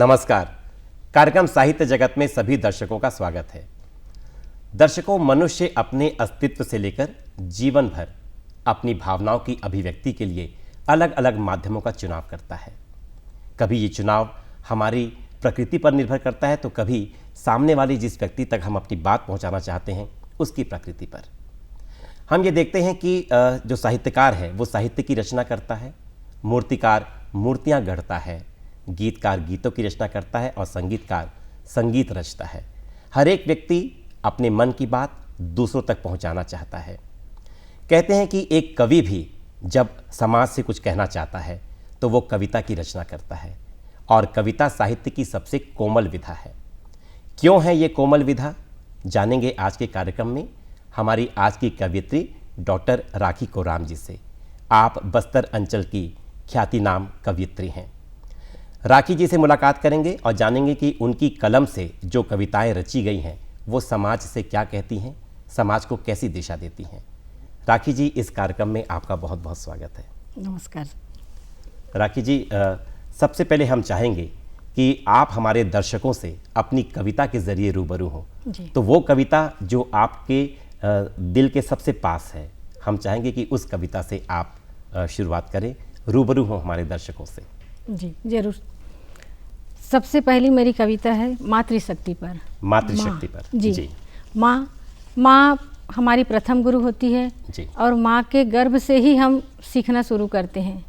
नमस्कार। कार्यक्रम साहित्य जगत में सभी दर्शकों का स्वागत है। दर्शकों, मनुष्य अपने अस्तित्व से लेकर जीवन भर अपनी भावनाओं की अभिव्यक्ति के लिए अलग अलग माध्यमों का चुनाव करता है। कभी ये चुनाव हमारी प्रकृति पर निर्भर करता है, तो कभी सामने वाली जिस व्यक्ति तक हम अपनी बात पहुंचाना चाहते हैं उसकी प्रकृति पर। हम ये देखते हैं कि जो साहित्यकार है वो साहित्य की रचना करता है, मूर्तिकार मूर्तियाँ गढ़ता है, गीतकार गीतों की रचना करता है और संगीतकार संगीत रचता है। हर एक व्यक्ति अपने मन की बात दूसरों तक पहुंचाना चाहता है। कहते हैं कि एक कवि भी जब समाज से कुछ कहना चाहता है तो वो कविता की रचना करता है, और कविता साहित्य की सबसे कोमल विधा है। क्यों है ये कोमल विधा, जानेंगे आज के कार्यक्रम में हमारी आज की कवयित्री डॉक्टर राखी कोराम जी से। आप बस्तर अंचल की ख्याति नाम कवयित्री हैं। राखी जी से मुलाकात करेंगे और जानेंगे कि उनकी कलम से जो कविताएं रची गई हैं वो समाज से क्या कहती हैं, समाज को कैसी दिशा देती हैं। राखी जी, इस कार्यक्रम में आपका बहुत बहुत स्वागत है। नमस्कार। राखी जी, सबसे पहले हम चाहेंगे कि आप हमारे दर्शकों से अपनी कविता के जरिए रूबरू हो। तो वो कविता जो आपके दिल के सबसे पास है, हम चाहेंगे कि उस कविता से आप शुरुआत करें, रूबरू हो हमारे दर्शकों से। जी जरूर। सबसे पहली मेरी कविता है मातृशक्ति पर। मातृशक्ति पर जी। माँ हमारी प्रथम गुरु होती है जी। और माँ के गर्भ से ही हम सीखना शुरू करते हैं।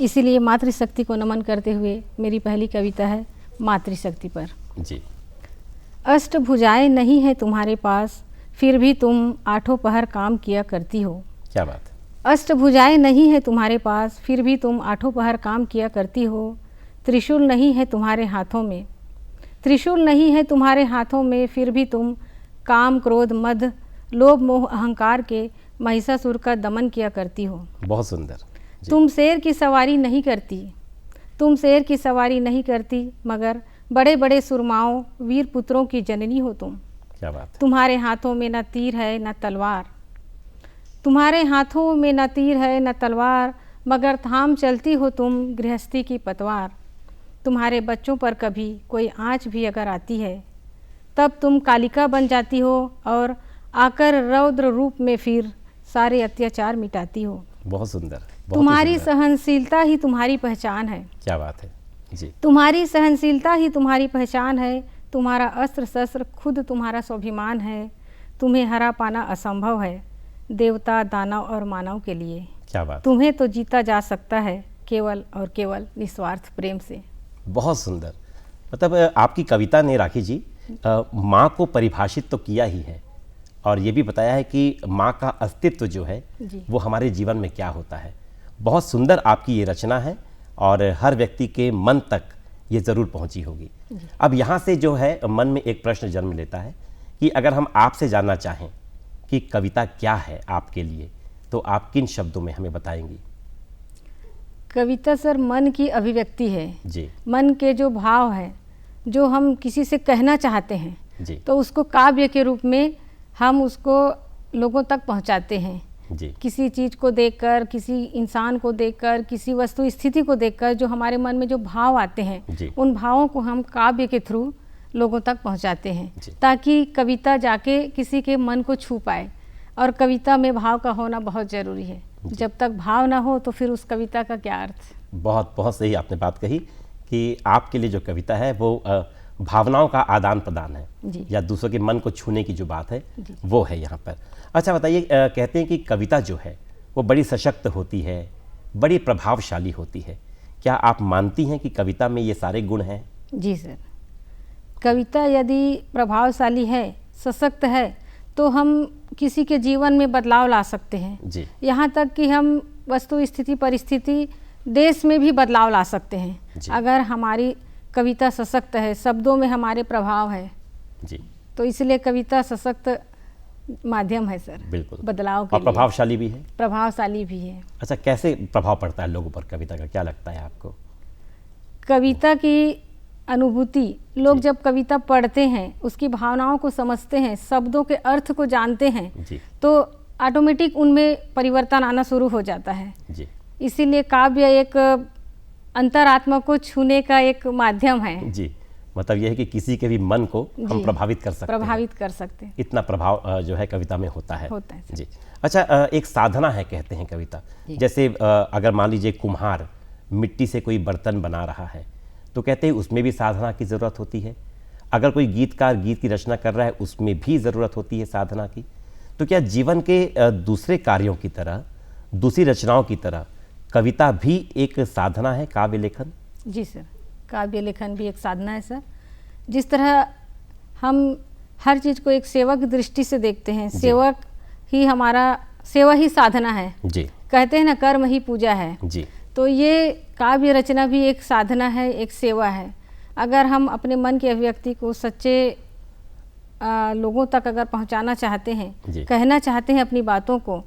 इसीलिए मातृशक्ति को नमन करते हुए मेरी पहली कविता है मातृशक्ति पर। जी। अष्टभुजाएं नहीं है तुम्हारे पास, फिर भी तुम आठों पहर काम किया करती हो। क्या बात। अष्टभुजाएं नहीं है तुम्हारे पास, फिर भी तुम आठों पहर काम किया करती हो। त्रिशूल नहीं है तुम्हारे हाथों में, त्रिशूल नहीं है तुम्हारे हाथों में, फिर भी तुम काम क्रोध मद लोभ मोह अहंकार के महिषासुर का दमन किया करती हो। बहुत सुंदर। तुम शेर की सवारी नहीं करती, तुम शेर की सवारी नहीं करती, मगर बड़े बड़े सुरमाओं वीर पुत्रों की जननी हो तुम। क्या बात। तुम्हारे हाथों में न तीर है न तलवार, तुम्हारे हाथों में न तीर है न तलवार, मगर थाम चलती हो तुम गृहस्थी की पतवार। तुम्हारे बच्चों पर कभी कोई आँच भी अगर आती है, तब तुम कालिका बन जाती हो और आकर रौद्र रूप में फिर सारे अत्याचार मिटाती हो। बहुत सुंदर। तुम्हारी सहनशीलता ही तुम्हारी पहचान है। क्या बात है जी। तुम्हारी सहनशीलता ही तुम्हारी पहचान है, तुम्हारा अस्त्र शस्त्र खुद तुम्हारा स्वाभिमान है। तुम्हें हरा पाना असंभव है, देवता दानव और मानव के लिए। क्या बात। तुम्हें तो जीता जा सकता है केवल और केवल निस्वार्थ प्रेम से। बहुत सुंदर। मतलब आपकी कविता ने राखी जी माँ को परिभाषित तो किया ही है, और ये भी बताया है कि माँ का अस्तित्व जो है वो हमारे जीवन में क्या होता है। बहुत सुंदर आपकी ये रचना है और हर व्यक्ति के मन तक ये ज़रूर पहुँची होगी। अब यहाँ से जो है मन में एक प्रश्न जन्म लेता है कि अगर हम आपसे जानना चाहें कि कविता क्या है आपके लिए, तो आप किन शब्दों में हमें बताएंगी? कविता सर मन की अभिव्यक्ति है जी। मन के जो भाव है, जो हम किसी से कहना चाहते हैं जी। तो उसको काव्य के रूप में हम उसको लोगों तक पहुंचाते हैं। जी। किसी चीज़ को देखकर, किसी इंसान को देखकर, किसी वस्तु स्थिति को देखकर जो हमारे मन में जो भाव आते हैं, उन भावों को हम काव्य के थ्रू लोगों तक पहुंचाते हैं, ताकि कविता जाके किसी के मन को छू पाए। और कविता में भाव का होना बहुत ज़रूरी है। जब तक भाव ना हो तो फिर उस कविता का क्या अर्थ। बहुत बहुत सही आपने बात कही कि आपके लिए जो कविता है वो भावनाओं का आदान प्रदान है, या दूसरों के मन को छूने की जो बात है वो है यहाँ पर। अच्छा बताइए, कहते हैं कि कविता जो है वो बड़ी सशक्त होती है, बड़ी प्रभावशाली होती है। क्या आप मानती हैं कि कविता में ये सारे गुण हैं? जी सर। कविता यदि प्रभावशाली है, सशक्त है, तो हम किसी के जीवन में बदलाव ला सकते हैं। यहाँ तक कि हम वस्तु स्थिति परिस्थिति देश में भी बदलाव ला सकते हैं अगर हमारी कविता सशक्त है, शब्दों में हमारे प्रभाव है जी। तो इसलिए कविता सशक्त माध्यम है सर। बिल्कुल। बदलाव के लिए। और प्रभावशाली भी है। प्रभावशाली भी है। अच्छा, कैसे प्रभाव पड़ता है लोगों पर कविता का, क्या लगता है आपको? कविता की अनुभूति, लोग जब कविता पढ़ते हैं, उसकी भावनाओं को समझते हैं, शब्दों के अर्थ को जानते हैं, तो ऑटोमेटिक उनमें परिवर्तन आना शुरू हो जाता है जी। इसीलिए काव्य एक अंतरात्मा को छूने का एक माध्यम है। जी, मतलब यह है कि किसी के भी मन को हम प्रभावित कर सकते हैं। इतना प्रभाव जो है कविता में होता है जी। अच्छा, एक साधना है कहते हैं कविता, जैसे अगर मान लीजिए कुम्हार मिट्टी से कोई बर्तन बना रहा है तो कहते हैं उसमें भी साधना की ज़रूरत होती है। अगर कोई गीतकार गीत की रचना कर रहा है उसमें भी ज़रूरत होती है साधना की। तो क्या जीवन के दूसरे कार्यों की तरह, दूसरी रचनाओं की तरह कविता भी एक साधना है, काव्य लेखन? जी सर, काव्य लेखन भी एक साधना है सर। जिस तरह हम हर चीज़ को एक सेवक की दृष्टि से देखते हैं, सेवा ही साधना है जी। कहते हैं ना, कर्म ही पूजा है जी। तो ये काव्य रचना भी एक साधना है, एक सेवा है। अगर हम अपने मन की अभिव्यक्ति को सच्चे लोगों तक अगर पहुंचाना चाहते हैं, कहना चाहते हैं अपनी बातों को,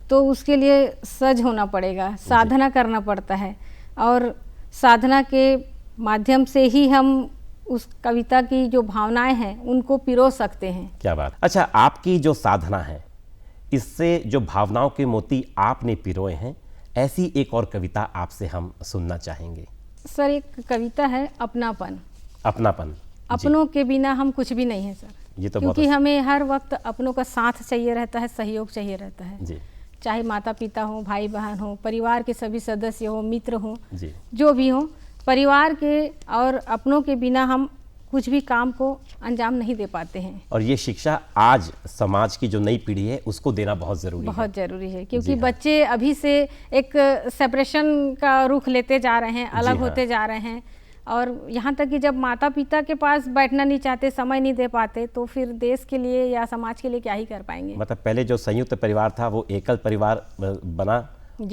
तो उसके लिए सज होना पड़ेगा, साधना करना पड़ता है। और साधना के माध्यम से ही हम उस कविता की जो भावनाएं हैं उनको पिरो सकते हैं। क्या बात। अच्छा, आपकी जो साधना है इससे जो भावनाओं के मोती आपने पिरोए हैं, ऐसी एक और कविता आपसे हम सुनना चाहेंगे। सर, एक कविता है अपनापन। अपनों के बिना हम कुछ भी नहीं है सर। ये तो क्योंकि हमें हर वक्त अपनों का साथ चाहिए रहता है, सहयोग चाहिए रहता है जी। चाहे माता पिता हो, भाई बहन हो, परिवार के सभी सदस्य हो, मित्र हो, जो भी हो, परिवार के और अपनों के बिना हम कुछ भी काम को अंजाम नहीं दे पाते हैं। और ये शिक्षा आज समाज की जो नई पीढ़ी है उसको देना बहुत ज़रूरी है, क्योंकि बच्चे अभी से एक सेपरेशन का रुख लेते जा रहे हैं, अलग होते जा रहे हैं। और यहाँ तक कि जब माता पिता के पास बैठना नहीं चाहते, समय नहीं दे पाते, तो फिर देश के लिए या समाज के लिए क्या ही कर पाएंगे। मतलब पहले जो संयुक्त परिवार था वो एकल परिवार बना,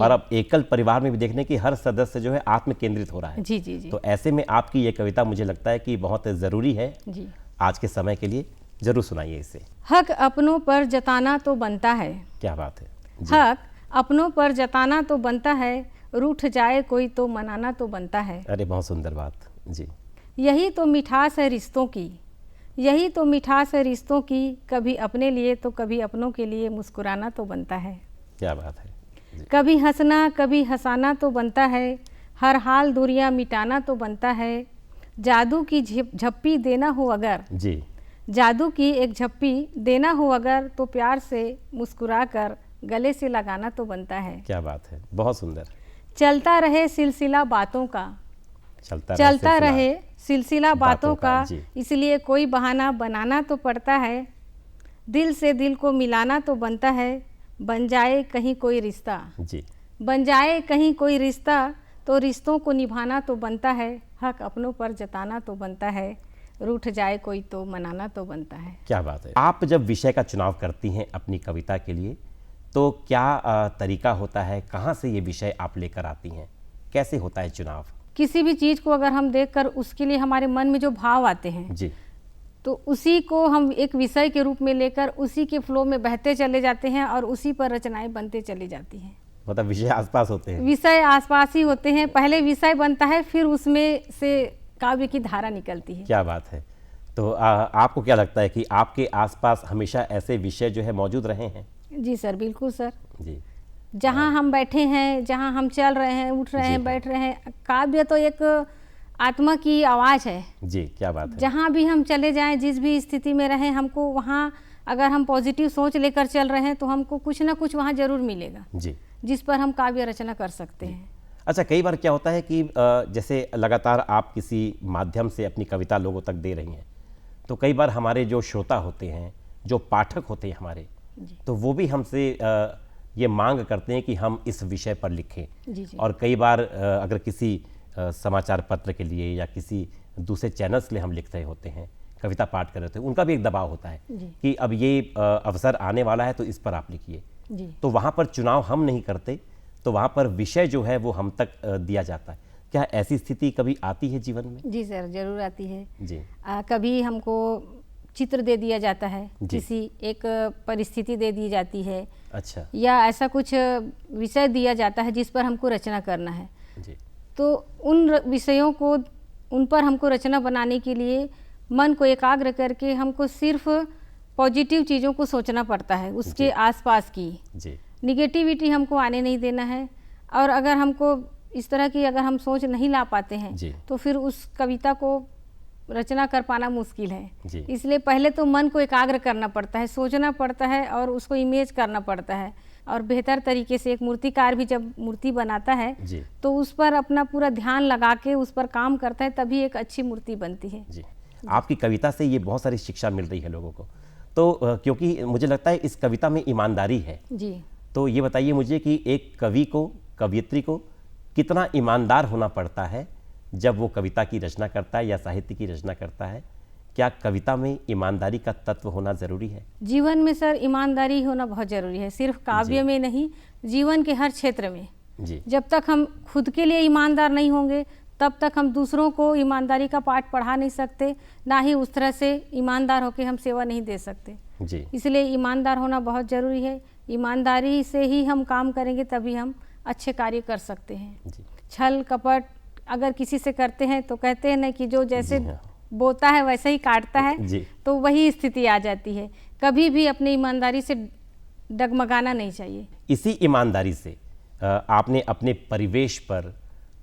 और अब एकल परिवार में भी देखने की हर सदस्य जो है आत्म केंद्रित हो रहा है जी। तो ऐसे में आपकी ये कविता मुझे लगता है कि बहुत ज़रूरी है जी। आज के समय के लिए जरूर सुनाइए इसे। हक अपनों पर जताना तो बनता है। क्या बात है। हक अपनों पर जताना तो बनता है, रूठ जाए कोई तो मनाना तो बनता है। अरे बहुत सुंदर बात जी। यही तो मिठास है रिश्तों की, यही तो मिठास है रिश्तों की, कभी अपने लिए तो कभी अपनों के लिए मुस्कुराना तो बनता है। क्या बात है। कभी हंसना कभी हंसाना तो बनता है, हर हाल दूरियां मिटाना तो बनता है। जादू की झप्पी देना हो अगर जी, जादू की एक झप्पी देना हो अगर, तो प्यार से मुस्कुरा कर गले से लगाना तो बनता है। क्या बात है, बहुत सुंदर। चलता रहे सिलसिला बातों का, चलता रहे सिलसिला बातों का, इसलिए कोई बहाना बनाना तो पड़ता है। दिल से दिल को मिलाना तो बनता है, बन जाए कहीं कोई रिश्ता जी, बन जाए कहीं कोई रिश्ता, तो रिश्तों को निभाना तो बनता है। हक अपनों पर जताना तो बनता है, रूठ जाए कोई तो मनाना तो बनता है। क्या बात है। आप जब विषय का चुनाव करती हैं अपनी कविता के लिए, तो क्या तरीका होता है, कहाँ से ये विषय आप लेकर आती हैं, कैसे होता है चुनाव? किसी भी चीज़ को अगर हम देखकर उसके लिए हमारे मन में जो भाव आते हैं जी, तो उसी को हम एक विषय के रूप में लेकर उसी के फ्लो में बहते चले जाते हैं और उसी पर रचनाएं बनते चली जाती हैं। मतलब विषय आसपास होते हैं, विषय आसपास ही होते हैं। पहले विषय बनता है, फिर उसमें से काव्य की धारा निकलती है। क्या बात है। तो आपको क्या लगता है कि आपके आसपास हमेशा ऐसे विषय जो है मौजूद रहे हैं? जी सर, बिल्कुल सर जी। जहाँ हम बैठे हैं, जहाँ हम चल रहे हैं, उठ रहे हैं, बैठ रहे हैं, काव्य तो एक आत्मा की आवाज़ है जी। क्या बात है। जहाँ भी हम चले जाएं, जिस भी स्थिति में रहें, हमको वहाँ अगर हम पॉजिटिव सोच लेकर चल रहे हैं तो हमको कुछ ना कुछ वहाँ जरूर मिलेगा जी, जिस पर हम काव्य रचना कर सकते हैं। अच्छा, कई बार क्या होता है कि जैसे लगातार आप किसी माध्यम से अपनी कविता लोगों तक दे रही हैं, तो कई बार हमारे जो श्रोता होते हैं, जो पाठक होते हैं हमारे, तो वो भी हमसे ये मांग करते हैं कि हम इस विषय पर लिखें जी। और कई बार अगर किसी समाचार पत्र के लिए या किसी दूसरे चैनल्स के लिए हम लिख रहे होते हैं, कविता पाठ कर रहे होते हैं, उनका भी एक दबाव होता है कि अब ये अवसर आने वाला है तो इस पर आप लिखिए। तो वहाँ पर चुनाव हम नहीं करते, तो वहाँ पर विषय जो है वो हम तक दिया जाता है। क्या ऐसी स्थिति कभी आती है जीवन में? जी सर, जरूर आती है जी। कभी हमको चित्र दे दिया जाता है, किसी एक परिस्थिति दे दी जाती है, अच्छा, या ऐसा कुछ विषय दिया जाता है जिस पर हमको रचना करना है जी। तो उन विषयों को, उन पर हमको रचना बनाने के लिए मन को एकाग्र करके हमको सिर्फ पॉजिटिव चीज़ों को सोचना पड़ता है, उसके आसपास की जी। निगेटिविटी हमको आने नहीं देना है। और अगर हमको इस तरह की अगर हम सोच नहीं ला पाते हैं जी। तो फिर उस कविता को रचना कर पाना मुश्किल है। जी। इसलिए पहले तो मन को एकाग्र करना पड़ता है, सोचना पड़ता है और उसको इमेज करना पड़ता है, और बेहतर तरीके से एक मूर्तिकार भी जब मूर्ति बनाता है जी। तो उस पर अपना पूरा ध्यान लगा के उस पर काम करता है, तभी एक अच्छी मूर्ति बनती है। जी। आपकी कविता से ये बहुत सारी शिक्षा मिल रही है लोगों को, तो क्योंकि मुझे लगता है इस कविता में ईमानदारी है। जी। तो ये बताइए मुझे कि एक कवि को, कवयित्री को कितना ईमानदार होना पड़ता है जब वो कविता की रचना करता है या साहित्य की रचना करता है? क्या कविता में ईमानदारी का तत्व होना ज़रूरी है? जीवन में सर ईमानदारी होना बहुत ज़रूरी है, सिर्फ काव्य में नहीं, जीवन के हर क्षेत्र में। जी। जब तक हम खुद के लिए ईमानदार नहीं होंगे तब तक हम दूसरों को ईमानदारी का पाठ पढ़ा नहीं सकते, ना ही उस तरह से ईमानदार होकर हम सेवा नहीं दे सकते। जी। इसलिए ईमानदार होना बहुत ज़रूरी है। ईमानदारी से ही हम काम करेंगे तभी हम अच्छे कार्य कर सकते हैं। जी। छल कपट अगर किसी से करते हैं तो कहते हैं ना कि जो जैसे हाँ। बोता है वैसे ही काटता है। जी। तो वही स्थिति आ जाती है। कभी भी अपनी ईमानदारी से डगमगाना नहीं चाहिए। इसी ईमानदारी से आपने अपने परिवेश पर,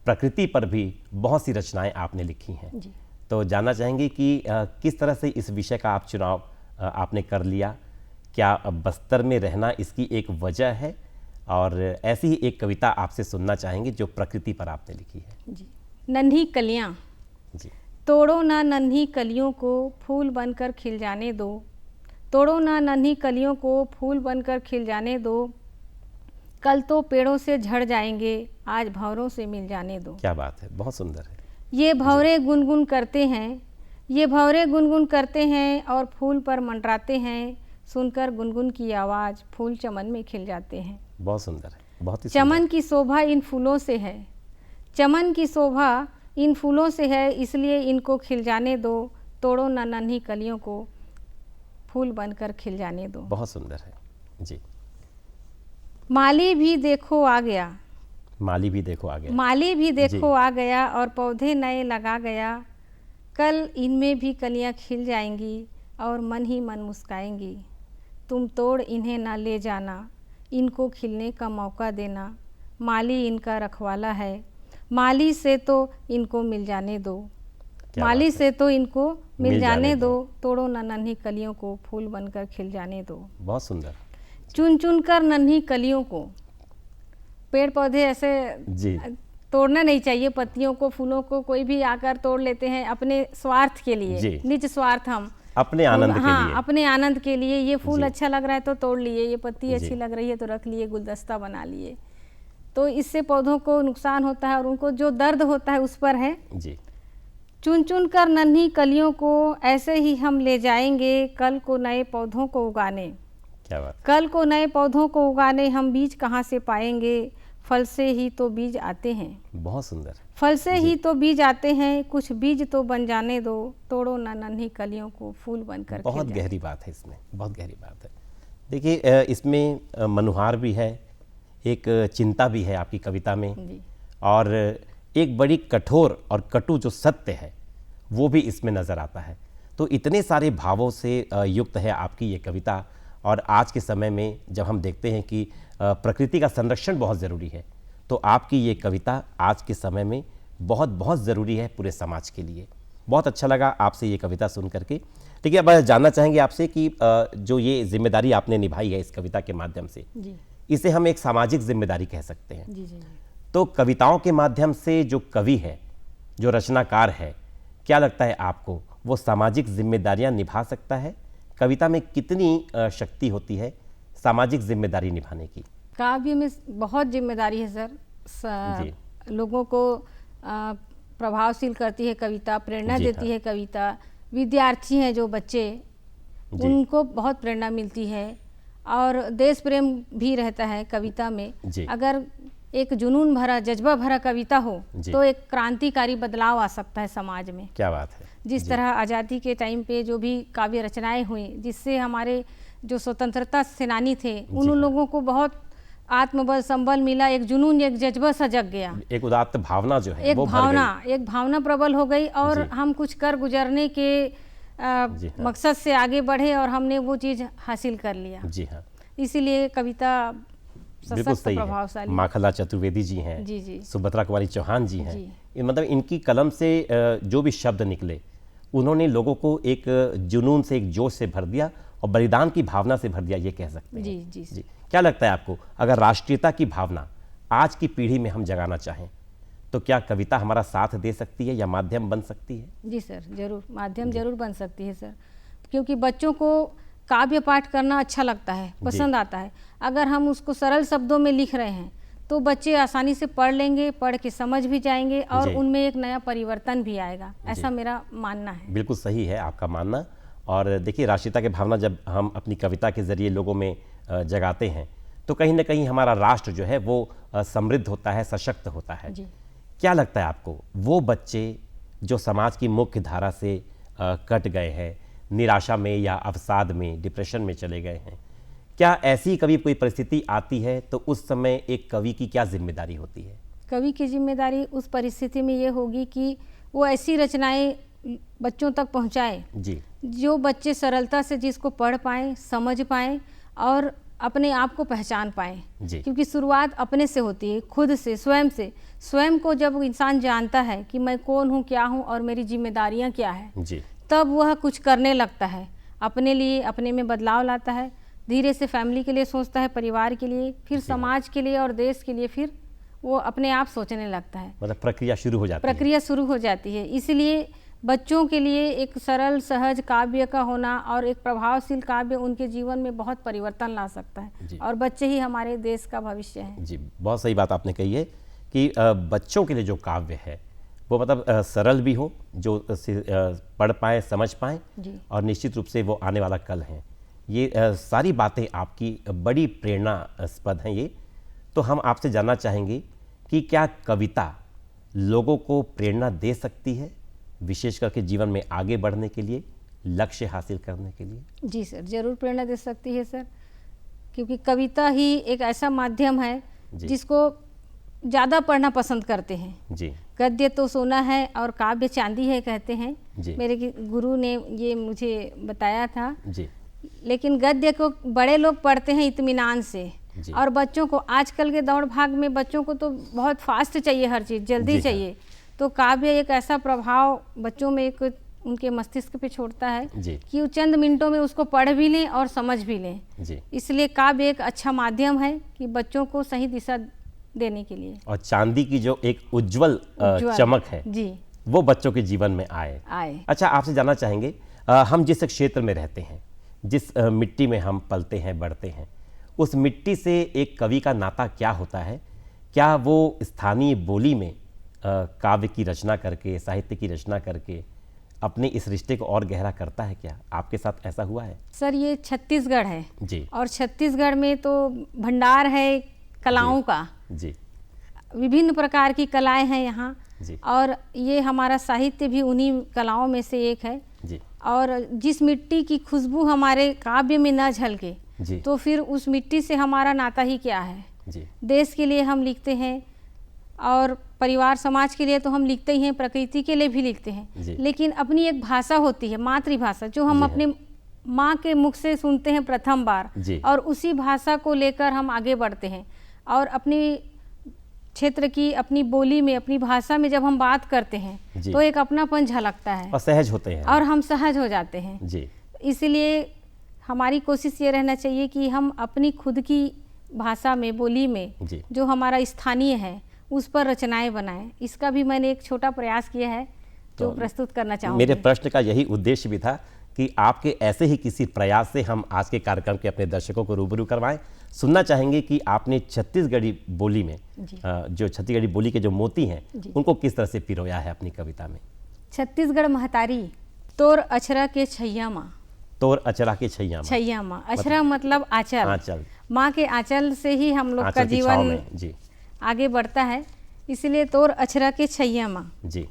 प्रकृति पर भी बहुत सी रचनाएं आपने लिखी हैं। जी। तो जानना चाहेंगे कि किस तरह से इस विषय का आप चुनाव आपने कर लिया? क्या बस्तर में रहना इसकी एक वजह है? और ऐसी ही एक कविता आपसे सुनना चाहेंगे जो प्रकृति पर आपने लिखी है। जी। नन्ही कलियाँ। जी। तोड़ो ना नन्ही कलियों को फूल बनकर खिल जाने दो, तोड़ो ना नन्ही कलियों को फूल बनकर खिल जाने दो, कल तो पेड़ों से झड़ जाएंगे, आज भंवरों से मिल जाने दो। क्या बात है, बहुत सुंदर है। ये भंवरे गुनगुन करते हैं, ये भंवरे गुनगुन करते हैं और फूल पर मंडराते हैं, सुनकर गुनगुन की आवाज़ फूल चमन में खिल जाते हैं। बहुत सुंदर है, बहुत ही चमन की शोभा इन फूलों से है, चमन की शोभा इन फूलों से है, इसलिए इनको खिल जाने दो, तोड़ो ना नन्ही कलियों को फूल बनकर खिल जाने दो। बहुत सुंदर है। जी। माली भी देखो आ गया, माली भी देखो आ गया, माली भी देखो आ गया और पौधे नए लगा गया, कल इनमें भी कलियां खिल जाएंगी और मन ही मन मुस्काएंगी, तुम तोड़ इन्हें ना ले जाना, इनको खिलने का मौका देना, माली इनका रखवाला है, माली से तो इनको मिल जाने दो, माली से तो इनको मिल जाने दो, तोड़ो ना नन्ही कलियों को फूल बनकर खिल जाने दो। बहुत सुंदर। चुन चुन कर नन्ही कलियों को, पेड़ पौधे ऐसे जी। तोड़ना नहीं चाहिए, पत्तियों को, फूलों को कोई भी आकर तोड़ लेते हैं अपने स्वार्थ के लिए, निज स्वार्थ, हम अपने आनंद के लिए। अपने आनंद के लिए। ये फूल अच्छा लग रहा है तो तोड़ लिए, ये पत्ती अच्छी लग रही है तो रख लिए, गुलदस्ता बना लिए, तो इससे पौधों को नुकसान होता है और उनको जो दर्द होता है उस पर है। जी। चुन चुन कर नन्ही कलियों को ऐसे ही हम ले जाएंगे, कल को नए पौधों को उगाने। क्या बात। कल को नए पौधों को उगाने हम बीज कहाँ से पाएंगे, फल से ही तो बीज आते हैं। बहुत सुंदर। फल से ही तो बीज आते हैं, कुछ बीज तो बन जाने दो, तोड़ो ना नन्ही कलियों को फूल बनकर। बहुत गहरी बात है इसमें, बहुत गहरी बात है। देखिए इसमें मनुहार भी है, एक चिंता भी है आपकी कविता में जी। और एक बड़ी कठोर और कटु जो सत्य है वो भी इसमें नज़र आता है। तो इतने सारे भावों से युक्त है आपकी ये कविता। और आज के समय में जब हम देखते हैं कि प्रकृति का संरक्षण बहुत ज़रूरी है, तो आपकी ये कविता आज के समय में बहुत बहुत ज़रूरी है पूरे समाज के लिए। बहुत अच्छा लगा आपसे ये कविता सुन करके। ठीक है, अब जानना चाहेंगे आपसे कि जो ये जिम्मेदारी आपने निभाई है इस कविता के माध्यम से, जी। इसे हम एक सामाजिक जिम्मेदारी कह सकते हैं। जी जी। तो कविताओं के माध्यम से जो कवि है, जो रचनाकार है, क्या लगता है आपको वो सामाजिक जिम्मेदारियां निभा सकता है? कविता में कितनी शक्ति होती है सामाजिक जिम्मेदारी निभाने की? काव्य में बहुत जिम्मेदारी है सर। लोगों को प्रभावशील करती है कविता, प्रेरणा देती है कविता। विद्यार्थी हैं जो बच्चे, उनको बहुत प्रेरणा मिलती है और देश प्रेम भी रहता है कविता में। अगर एक जुनून भरा, जज्बा भरा कविता हो तो एक क्रांतिकारी बदलाव आ सकता है समाज में। क्या बात है। जिस तरह आज़ादी के टाइम पे जो भी काव्य रचनाएं हुई, जिससे हमारे जो स्वतंत्रता सेनानी थे उन लोगों को बहुत आत्मबल, संबल मिला, एक जुनून, एक जज्बा सा जग गया, एक उदात्त भावना जो है एक वो एक भावना प्रबल हो गई और हम कुछ कर गुजरने के मकसद से आगे बढ़े और हमने वो चीज़ हासिल कर लिया। जी हाँ। इसीलिए कविता बिल्कुल सशक्त सही है। प्रभावशाली। माखनलाल चतुर्वेदी जी हैं, जी जी सुभद्रा कुमारी चौहान जी हैं। जी। ये मतलब इनकी कलम से जो भी शब्द निकले, उन्होंने लोगों को एक जुनून से, एक जोश से भर दिया और बलिदान की भावना से भर दिया, ये कह सकते हैं। जी जी जी। क्या लगता है आपको, अगर राष्ट्रीयता की भावना आज की पीढ़ी में हम जगाना चाहें तो क्या कविता हमारा साथ दे सकती है या माध्यम बन सकती है? जी सर, जरूर माध्यम जरूर बन सकती है सर, क्योंकि बच्चों को काव्य पाठ करना अच्छा लगता है, पसंद आता है। अगर हम उसको सरल शब्दों में लिख रहे हैं तो बच्चे आसानी से पढ़ लेंगे, पढ़ के समझ भी जाएंगे और जी। उनमें एक नया परिवर्तन भी आएगा, ऐसा जी। मेरा मानना है। बिल्कुल सही है आपका मानना। और देखिए, राष्ट्रीयता की भावना जब हम अपनी कविता के जरिए लोगों में जगाते हैं तो कहीं ना कहीं हमारा राष्ट्र जो है वो समृद्ध होता है, सशक्त होता है। जी। क्या लगता है आपको, वो बच्चे जो समाज की मुख्य धारा से कट गए हैं, निराशा में या अवसाद में, डिप्रेशन में चले गए हैं, क्या ऐसी कभी कोई परिस्थिति आती है तो उस समय एक कवि की क्या जिम्मेदारी होती है? कवि की जिम्मेदारी उस परिस्थिति में ये होगी कि वो ऐसी रचनाएं बच्चों तक पहुंचाए जी। जो बच्चे सरलता से जिसको पढ़ पाएँ, समझ पाएँ और अपने आप को पहचान पाएँ। जी। क्योंकि शुरुआत अपने से होती है, खुद से, स्वयं से। स्वयं को जब इंसान जानता है कि मैं कौन हूँ, क्या हूँ और मेरी जिम्मेदारियाँ क्या है, जी। तब वह कुछ करने लगता है, अपने लिए, अपने में बदलाव लाता है, धीरे से फैमिली के लिए सोचता है, परिवार के लिए, फिर समाज के लिए और देश के लिए, फिर वो अपने आप सोचने लगता है। मतलब प्रक्रिया शुरू हो जाती है। प्रक्रिया शुरू हो जाती है। इसलिए बच्चों के लिए एक सरल सहज काव्य का होना और एक प्रभावशील काव्य उनके जीवन में बहुत परिवर्तन ला सकता है और बच्चे ही हमारे देश का भविष्य है। जी, बहुत सही बात आपने कही है कि बच्चों के लिए जो काव्य है वो मतलब सरल भी हो, जो पढ़ पाएँ, समझ पाएँ और निश्चित रूप से वो आने वाला कल है। ये सारी बातें आपकी बड़ी प्रेरणास्पद हैं। ये तो हम आपसे जानना चाहेंगे कि क्या कविता लोगों को प्रेरणा दे सकती है, विशेष करके जीवन में आगे बढ़ने के लिए, लक्ष्य हासिल करने के लिए? जी सर, जरूर प्रेरणा दे सकती है सर, क्योंकि कविता ही एक ऐसा माध्यम है जिसको ज़्यादा पढ़ना पसंद करते हैं। जी। गद्य तो सोना है और काव्य चांदी है कहते हैं। जी। मेरे गुरु ने ये मुझे बताया था। जी। लेकिन गद्य को बड़े लोग पढ़ते हैं इत्मीनान से और बच्चों को, आजकल के दौड़ भाग में बच्चों को तो बहुत फास्ट चाहिए, हर चीज़ जल्दी चाहिए। तो काव्य एक ऐसा प्रभाव बच्चों में एक उनके मस्तिष्क पे छोड़ता है कि वो चंद मिनटों में उसको पढ़ भी लें और समझ भी लें। इसलिए काव्य एक अच्छा माध्यम है कि बच्चों को सही दिशा देने के लिए। और चांदी की जो एक उज्जवल चमक है जी, वो बच्चों के जीवन में आए। अच्छा, आपसे जानना चाहेंगे, हम जिस क्षेत्र में रहते हैं, जिस मिट्टी में हम पलते हैं, बढ़ते हैं, उस मिट्टी से एक कवि का नाता क्या होता है? क्या वो स्थानीय बोली में काव्य की रचना करके, साहित्य की रचना करके अपने इस रिश्ते को और गहरा करता है? क्या आपके साथ ऐसा हुआ है? सर, ये छत्तीसगढ़ है जी, और छत्तीसगढ़ में तो भंडार है कलाओं का। जी। विभिन्न प्रकार की कलाएं हैं यहाँ जी। और ये हमारा साहित्य भी उन्हीं कलाओं में से एक है। जी। और जिस मिट्टी की खुशबू हमारे काव्य में न झलके तो फिर उस मिट्टी से हमारा नाता ही क्या है? जी। देश के लिए हम लिखते हैं और परिवार समाज के लिए तो हम लिखते ही हैं, प्रकृति के लिए भी लिखते हैं, लेकिन अपनी एक भाषा होती है, मातृभाषा, जो हम अपने माँ के मुख से सुनते हैं प्रथम बार और उसी भाषा को लेकर हम आगे बढ़ते हैं और अपनी क्षेत्र की, अपनी बोली में, अपनी भाषा में जब हम बात करते हैं तो एक अपनापन झलकता है और सहज होते हैं और हम सहज हो जाते हैं। जी। इसलिए हमारी कोशिश ये रहना चाहिए कि हम अपनी खुद की भाषा में, बोली में, जो हमारा स्थानीय है उस पर रचनाएं बनाएं। इसका भी मैंने एक छोटा प्रयास किया है जो प्रस्तुत करना चाहूँगी। मेरे प्रश्न का यही उद्देश्य भी था कि आपके ऐसे ही किसी प्रयास से हम आज के कार्यक्रम के अपने दर्शकों को रूबरू करवाएं। सुनना चाहेंगे कि आपने छत्तीसगढ़ी बोली में जो छत्तीसगढ़ी बोली के जो मोती हैं उनको किस तरह से पिरोया है अपनी कविता में। छत्तीसगढ़ महतारी तोर अछरा के छैया माँ। तोर अचरा के छैया माँ। छैया माँ, अछरा मतलब आंचल। आंचल। माँ के आंचल से ही हम लोग का जीवन आगे बढ़ता है, इसलिए तोर अछरा के छैया माँ। जी।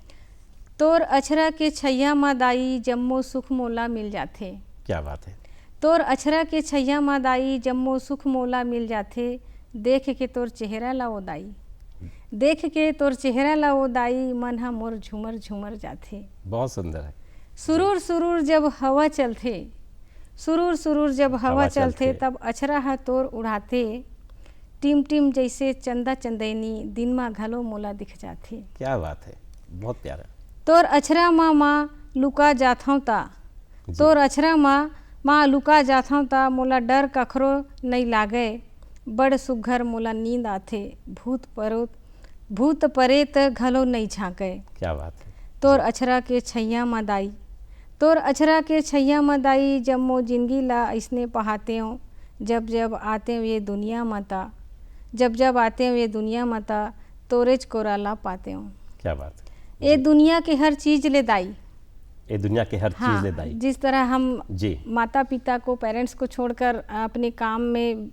तोर अछरा के छैया माँ दाई जम्मो सुख मोला मिल जाथे। क्या बात है। तोर अछरा के छैया माँ दाई जम्मो सुख मोला मिल जाथे, देख के तोर चेहरा ला ओ दाई, देख के तोर चेहरा ला ओ दाई, मन हा मोर झूमर झूमर जाथे। बहुत सुंदर है। सुरूर सुरूर जब हवा चलथे, सुरूर सुरूर जब हवा चलथे, तब अछरा हा तोर उड़ाते, टीम टीम जैसे चंदा चंदैनी दिन माँ घलो मोला दिख जाथे। क्या बात है, बहुत प्यारा। तोर अछरा माँ लुका जाथों ता, तोर अछरा माँ लुका जाथों ता, मोला डर कखरो नहीं लागे, बड़ सुघर मोला नींद आथे, भूत परेत घलो नहीं झांके। क्या बात है। तोर अछरा के छैया म दाई, तोर अछरा के छैया म दाई, जब मो जिंदगी ला ऐसने पहाते हो, जब जब आते हो ये दुनिया माता, जब जब आते हो ये दुनिया माता, तोरेज कोराला पाते हो। क्या बात है। ये दुनिया के हर चीज ले दाई, ये दुनिया के हर चीज ले दाई। जिस तरह हम जी माता पिता को, पेरेंट्स को छोड़कर अपने काम में,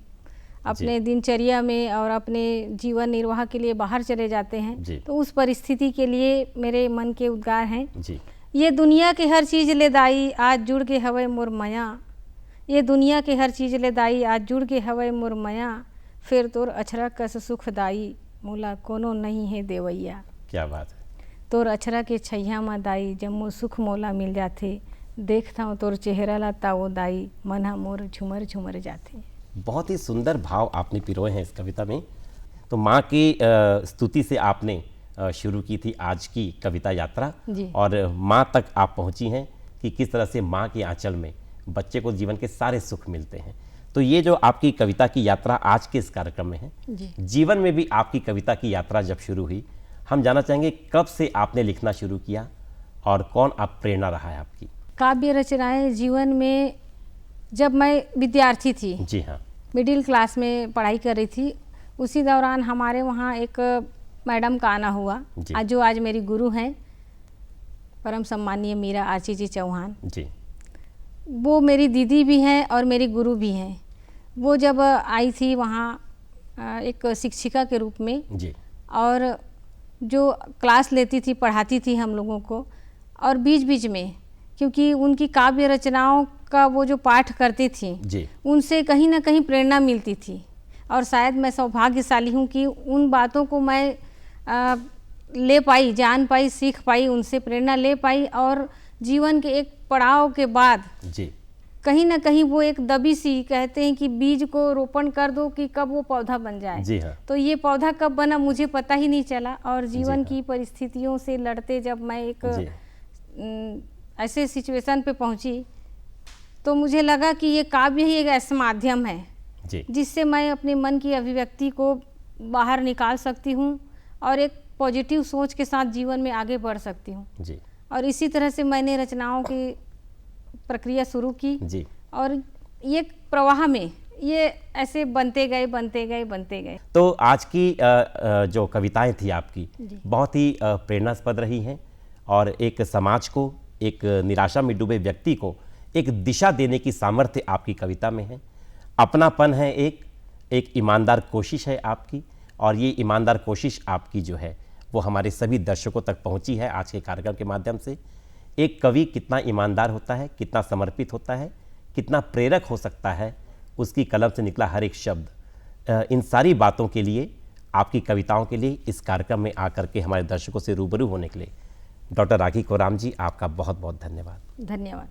अपने दिनचर्या में और अपने जीवन निर्वाह के लिए बाहर चले जाते हैं, तो उस परिस्थिति के लिए मेरे मन के उद्गार हैं जी। ये दुनिया के हर चीज ले दाई, आज जुड़ के हवे मोर माया, ये दुनिया के हर चीज ले दाई, आज जुड़ के हवे मोर माया, फिर तोर अछरा कस सुख दाई, मोला कोनो नहीं है देवैया। क्या बात है। तोर अछरा के छैया म दाई, जब मोर सुख मोला मिल जाथे, देखता हूँ तोर चेहरा ला ताओ दाई, मना मोर झुमर झुमर जाथे। बहुत ही सुंदर भाव आपने पिरोए हैं इस कविता में। तो माँ की स्तुति से आपने शुरू की थी आज की कविता यात्रा, और माँ तक आप पहुँची हैं कि किस तरह से माँ के आंचल में बच्चे को जीवन के सारे सुख मिलते हैं। तो ये जो आपकी कविता की यात्रा आज के इस कार्यक्रम में है, जीवन में भी आपकी कविता की यात्रा जब शुरू हुई, हम जानना चाहेंगे कब से आपने लिखना शुरू किया और कौन आप प्रेरणा रहा है आपकी? काव्य रचनाएं जीवन में, जब मैं विद्यार्थी थी, जी हाँ, मिडिल क्लास में पढ़ाई कर रही थी, उसी दौरान हमारे वहाँ एक मैडम का आना हुआ, आज मेरी गुरु हैं, परम सम्मानीय मीरा आची जी चौहान जी। वो मेरी दीदी भी हैं और मेरी गुरु भी हैं। वो जब आई थी वहाँ एक शिक्षिका के रूप में जी, और जो क्लास लेती थी, पढ़ाती थी हम लोगों को, और बीच बीच में क्योंकि उनकी काव्य रचनाओं का वो जो पाठ करती थी जी, उनसे कहीं ना कहीं प्रेरणा मिलती थी, और शायद मैं सौभाग्यशाली हूँ कि उन बातों को मैं ले पाई, जान पाई, सीख पाई, उनसे प्रेरणा ले पाई, और जीवन के एक पड़ाव के बाद जी, कहीं ना कहीं वो एक दबी सी, कहते हैं कि बीज को रोपण कर दो कि कब वो पौधा बन जाए। जी हाँ। तो ये पौधा कब बना मुझे पता ही नहीं चला, और जीवन की परिस्थितियों से लड़ते जब मैं एक ऐसे सिचुएशन पे पहुंची, तो मुझे लगा कि ये काव्य ही एक ऐसा माध्यम है जिससे मैं अपने मन की अभिव्यक्ति को बाहर निकाल सकती हूँ और एक पॉजिटिव सोच के साथ जीवन में आगे बढ़ सकती हूँ जी। और इसी तरह से मैंने रचनाओं की प्रक्रिया शुरू की जी। और ये प्रवाह में ये ऐसे बनते गए। तो आज की जो कविताएं थी आपकी बहुत ही प्रेरणास्पद रही हैं और एक समाज को, एक निराशा में डूबे व्यक्ति को एक दिशा देने की सामर्थ्य आपकी कविता में है। अपनापन है, एक ईमानदार कोशिश है आपकी, और ये ईमानदार कोशिश आपकी जो है वो हमारे सभी दर्शकों तक पहुंची है आज के कार्यक्रम के माध्यम से। एक कवि कितना ईमानदार होता है, कितना समर्पित होता है, कितना प्रेरक हो सकता है, उसकी कलम से निकला हर एक शब्द। इन सारी बातों के लिए, आपकी कविताओं के लिए, इस कार्यक्रम में आकर के हमारे दर्शकों से रूबरू होने के लिए डॉक्टर राखी कोराम जी, आपका बहुत बहुत धन्यवाद। धन्यवाद।